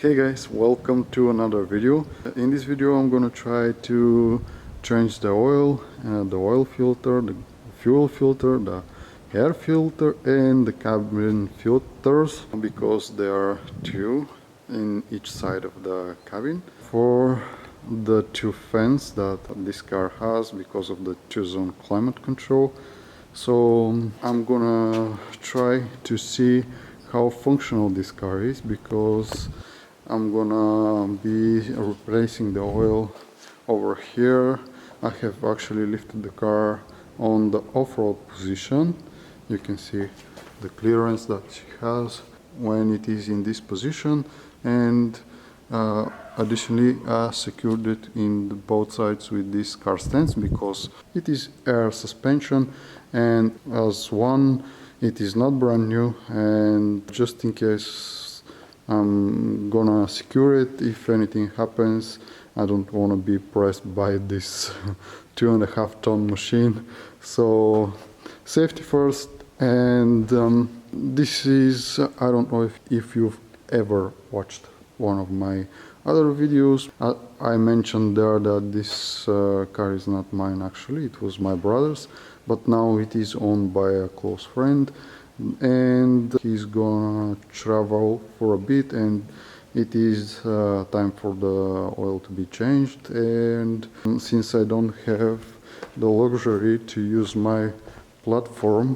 Hey guys, welcome to another video. In this video I'm gonna try to change the oil filter, the fuel filter, the air filter and the cabin filters, because there are two in each side of the cabin for the two fans that this car has because of the two-zone climate control. So I'm gonna try to see how functional this car is, because I'm gonna be replacing the oil over here. I have actually lifted the car on the off-road position. You can see the clearance that she has when it is in this position, and additionally I secured it in both sides with this car stands because it is air suspension, and as one it is not brand new, and just in case I'm gonna secure it if anything happens. I don't want to be pressed by this 2.5 ton machine, so safety first. And this is, I don't know if you've ever watched one of my other videos. I mentioned there that this car is not mine, actually it was my brother's, but now it is owned by a close friend, and he's gonna travel for a bit, and it is time for the oil to be changed. And since I don't have the luxury to use my platform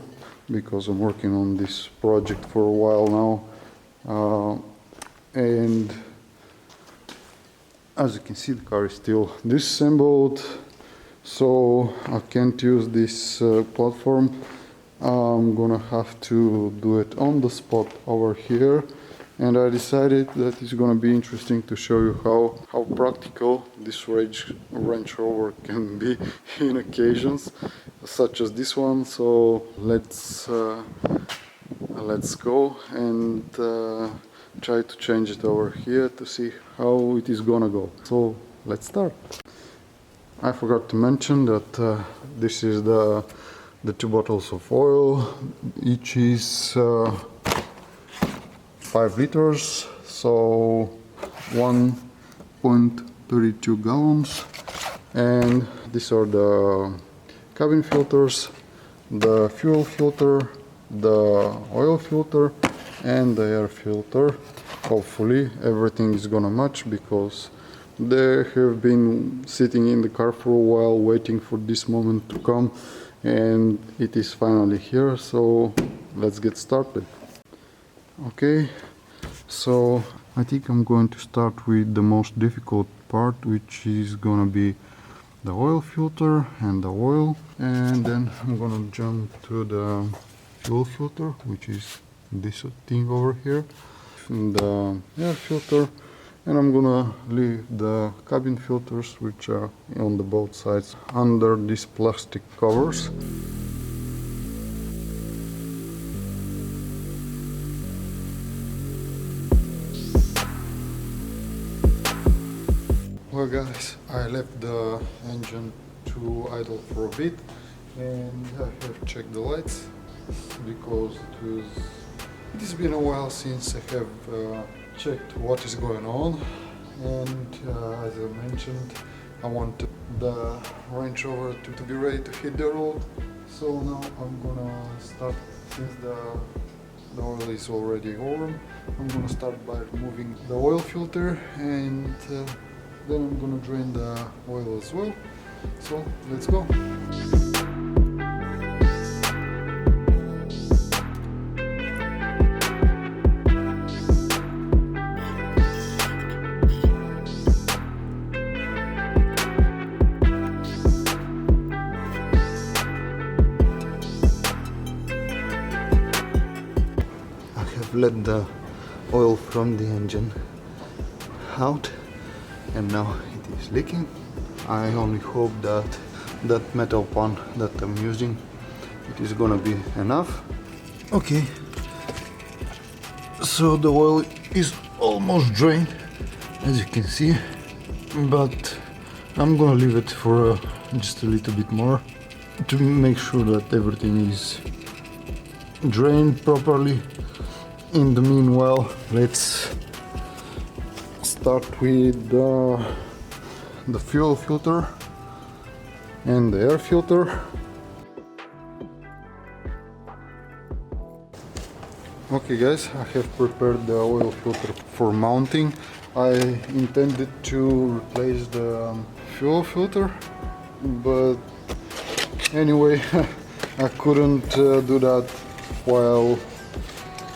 because I'm working on this project for a while now, and as you can see the car is still disassembled, so I can't use this platform. I'm gonna have to do it on the spot over here, and I decided that it's gonna be interesting to show you how practical this Range Rover can be in occasions such as this one. So let's go and try to change it over here to see how it is gonna go. So let's start. I forgot to mention that this is the two bottles of oil. Each is 5 liters, so 1.32 gallons. And these are the cabin filters, the fuel filter, the oil filter and the air filter. Hopefully everything is gonna match, because they have been sitting in the car for a while waiting for this moment to come, and it is finally here. So let's get started. Okay, so I think I'm going to start with the most difficult part, which is gonna be the oil filter and the oil, and then I'm gonna jump to the fuel filter, which is this thing over here, and the air filter, and I'm gonna leave the cabin filters, which are on the both sides under these plastic covers. Well guys, I left the engine to idle for a bit, and I have checked the lights because it has been a while since I have checked what is going on. And as I mentioned, I want the Range Rover to be ready to hit the road. So now I'm gonna start, since the oil is already warm, I'm gonna start by removing the oil filter, and then I'm gonna drain the oil as well. So let's go. I have let the oil from the engine out, and now it is leaking. I only hope that that metal pan that I'm using, it is gonna be enough. Okay, so the oil is almost drained, as you can see, but I'm gonna leave it for just a little bit more to make sure that everything is drained properly. In the meanwhile, let's start with the fuel filter and the air filter. Okay guys, I have prepared the oil filter for mounting. I intended to replace the fuel filter, but anyway I couldn't do that while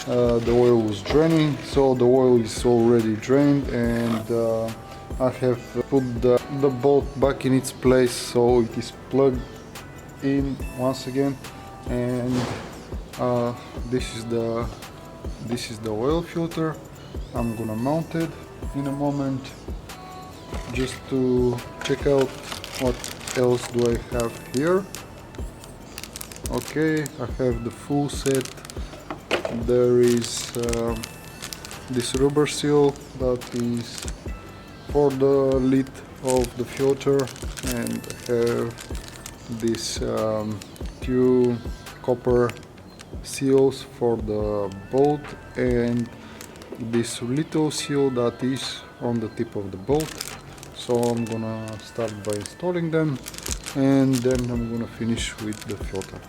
the oil was draining, so the oil is already drained, and I have put the bolt back in its place, so it is plugged in once again, and this is the oil filter. I'm gonna mount it in a moment just to check out what else do I have here. Okay, I have the full set. There is this rubber seal that is for the lid of the filter, and I have these two copper seals for the bolt, and this little seal that is on the tip of the bolt. So I'm gonna start by installing them, and then I'm gonna finish with the filter.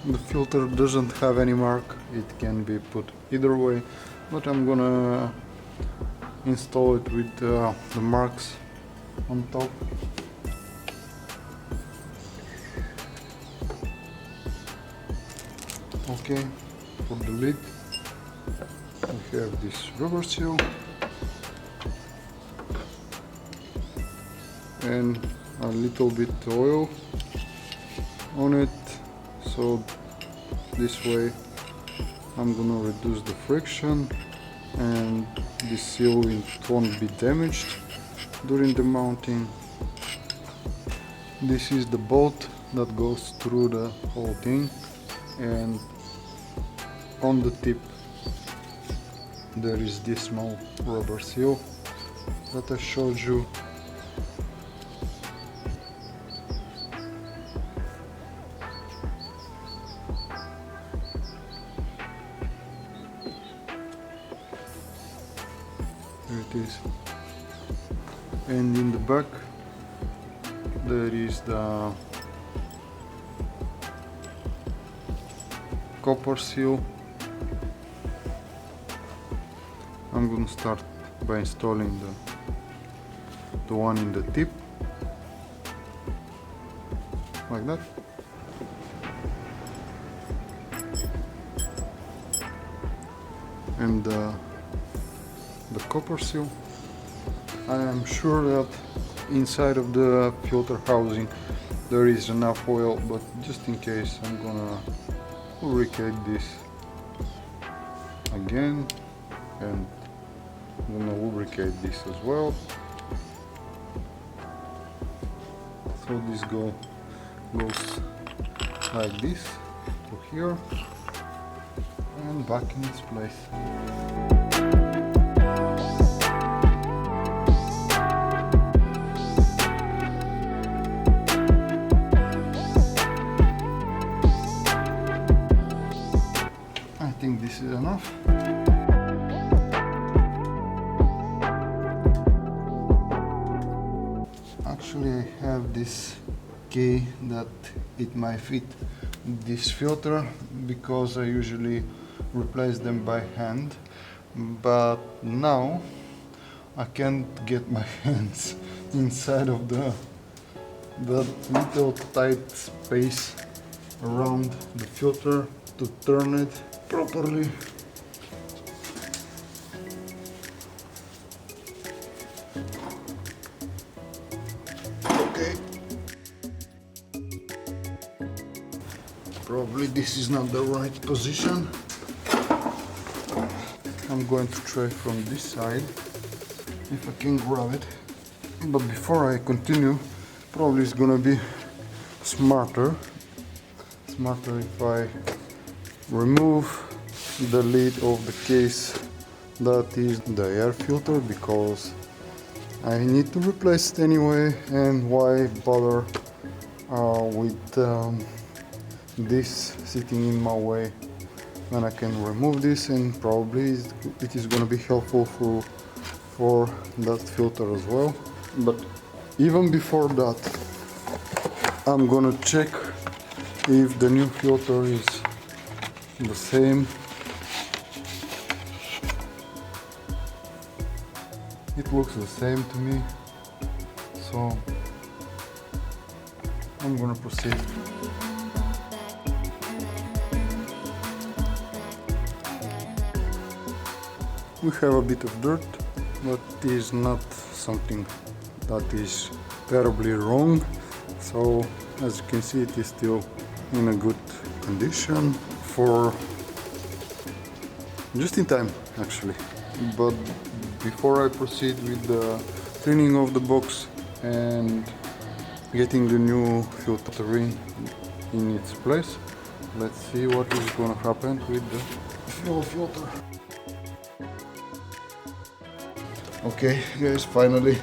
The filter doesn't have any mark, it can be put either way, but I'm gonna install it with the marks on top. Okay, for the lid we have this rubber seal and a little bit oil on it, so this way I'm gonna reduce the friction and this seal won't be damaged during the mounting. This is the bolt that goes through the whole thing, and on the tip there is this small rubber seal that I showed you. There it is. And in the back there is the copper seal. I'm going to start by installing the one in the tip, like that. And the copper seal. I am sure that inside of the filter housing there is enough oil, but just in case I'm gonna lubricate this again, and I'm gonna lubricate this as well. So this goes like this to here and back in its place. I think this is enough. Actually, I have this key that it might fit this filter, because I usually replace them by hand, but now I can't get my hands inside of the little tight space around the filter to turn it properly. Okay. Probably this is not the right position. I'm going to try from this side if I can grab it. But before I continue, probably it's gonna be smarter if I remove the lid of the case that is the air filter, because I need to replace it anyway, and why bother with this sitting in my way when I can remove this, and probably it is going to be helpful for that filter as well. But even before that, I'm gonna check if the new filter is the same. It looks the same to me, so I'm gonna proceed. We have a bit of dirt, but it is not something that is terribly wrong. So as you can see, it is still in a good condition for just in time actually. But before I proceed with the cleaning of the box and getting the new filter in its place, let's see what is gonna happen with the fuel filter. Okay guys, finally,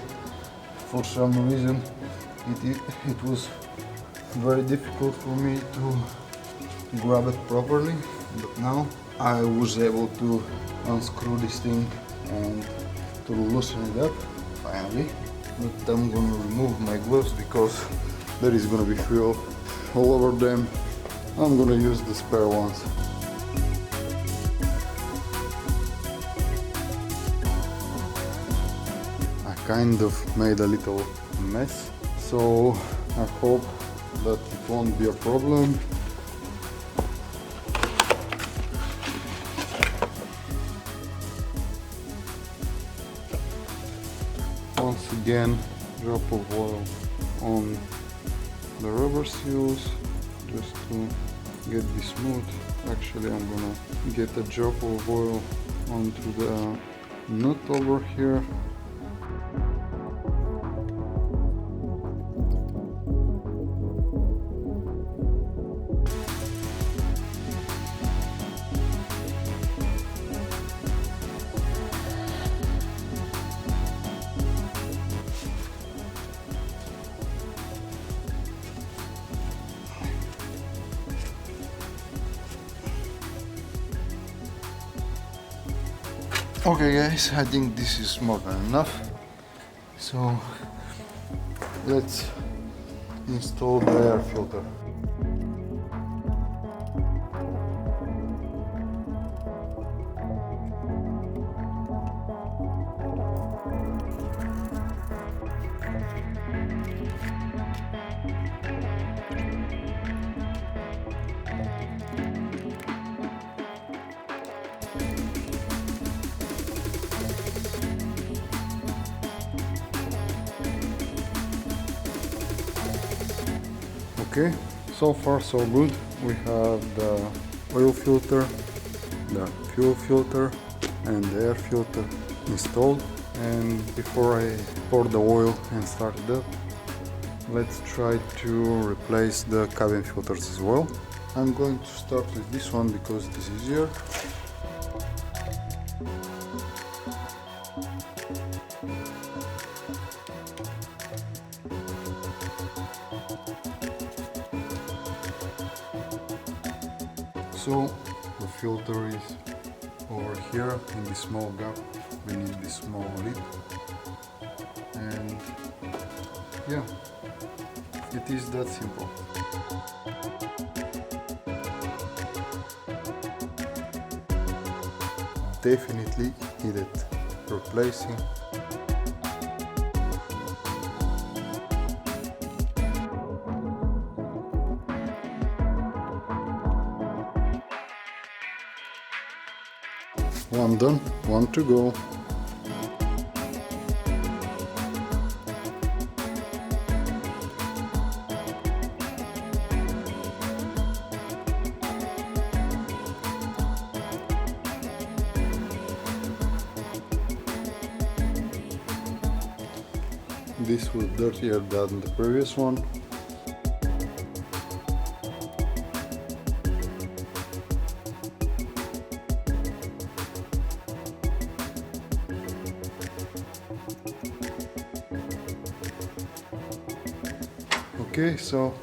for some reason it was very difficult for me to grab it properly, but now I was able to unscrew this thing and to loosen it up finally. But I'm gonna remove my gloves because there is gonna be fuel all over them. I'm gonna use the spare ones. I kind of made a little mess, so I hope that it won't be a problem. Once again, drop of oil on the rubber seals just to get this smooth. Actually, I'm gonna get a drop of oil onto the nut over here. Okay guys, I think this is more than enough. So let's install the air filter. Okay, so far so good. We have the oil filter, the fuel filter and the air filter installed. And before I pour the oil and start it up, let's try to replace the cabin filters as well. I'm going to start with this one because it is easier. So the filter is over here in this small gap beneath this small lid, and yeah, it is that simple. Definitely needed replacing. One done, one to go. This was dirtier than the previous one. Okay, so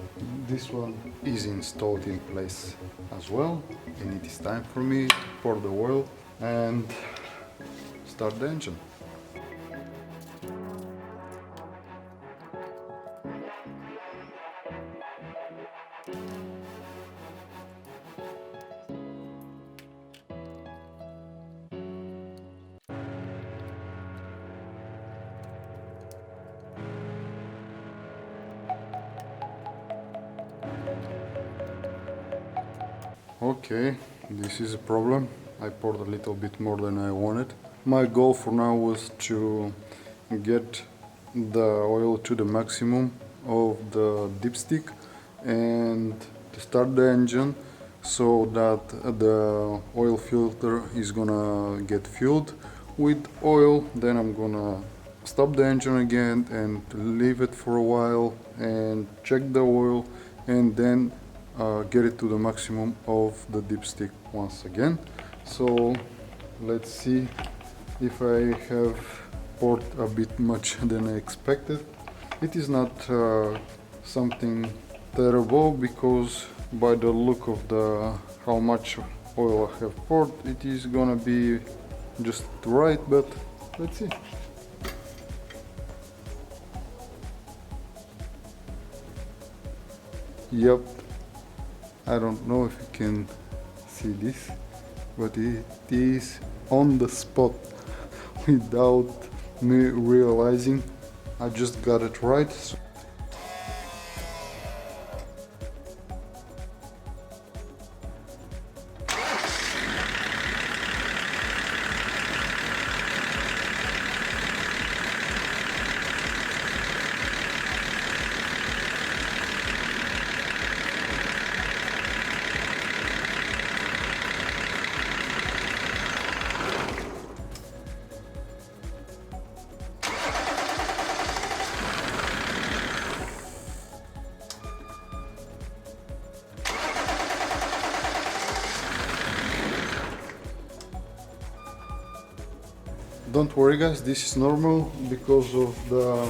this one is installed in place as well, and it is time for me to pour the oil and start the engine. Okay, this is a problem. I poured a little bit more than I wanted. My goal for now was to get the oil to the maximum of the dipstick and to start the engine so that the oil filter is gonna get filled with oil. Then I'm gonna stop the engine again and leave it for a while and check the oil, and then get it to the maximum of the dipstick once again. So let's see if I have poured a bit much than I expected. It is not something terrible, because by the look of how much oil I have poured, it is gonna be just right, but let's see. Yep, I don't know if you can see this, but it is on the spot without me realizing. I just got it right. Don't worry guys, this is normal because of the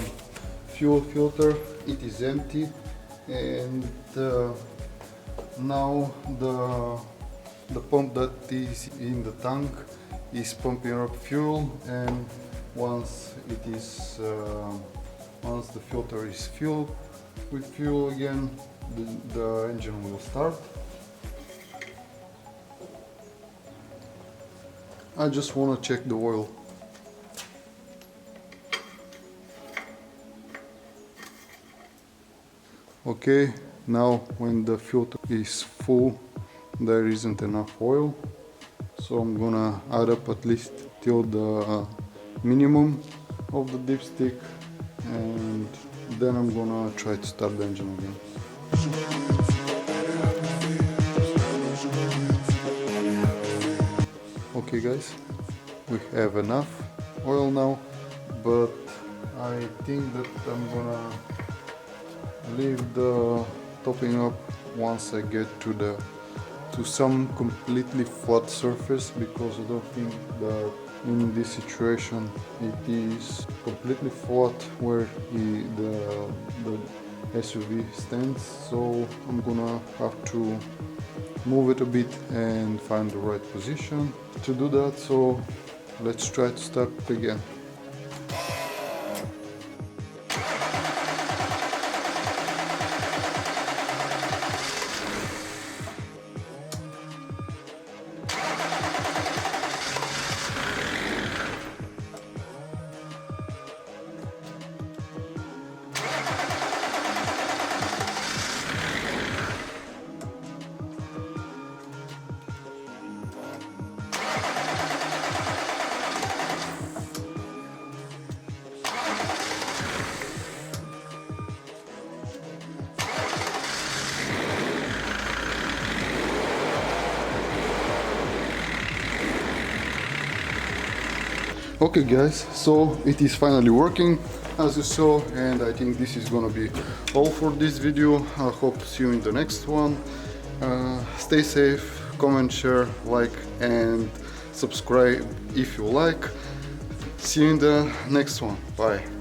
fuel filter. It is empty, and now the pump that is in the tank is pumping up fuel, and once the filter is filled with fuel again, the engine will start. I just want to check the oil. Okay, now when the filter is full, there isn't enough oil, so I'm gonna add up at least till the minimum of the dipstick, and then I'm gonna try to start the engine again. Okay guys, we have enough oil now, but I think that I'm gonna leave the topping up once I get to some completely flat surface, because I don't think that in this situation it is completely flat where the SUV stands, so I'm gonna have to move it a bit and find the right position to do that. So let's try to start again. Okay guys, so it is finally working as you saw, and I think this is gonna be all for this video. I hope to see you in the next one. Stay safe, comment, share, like and subscribe if you like. See you in the next one. Bye.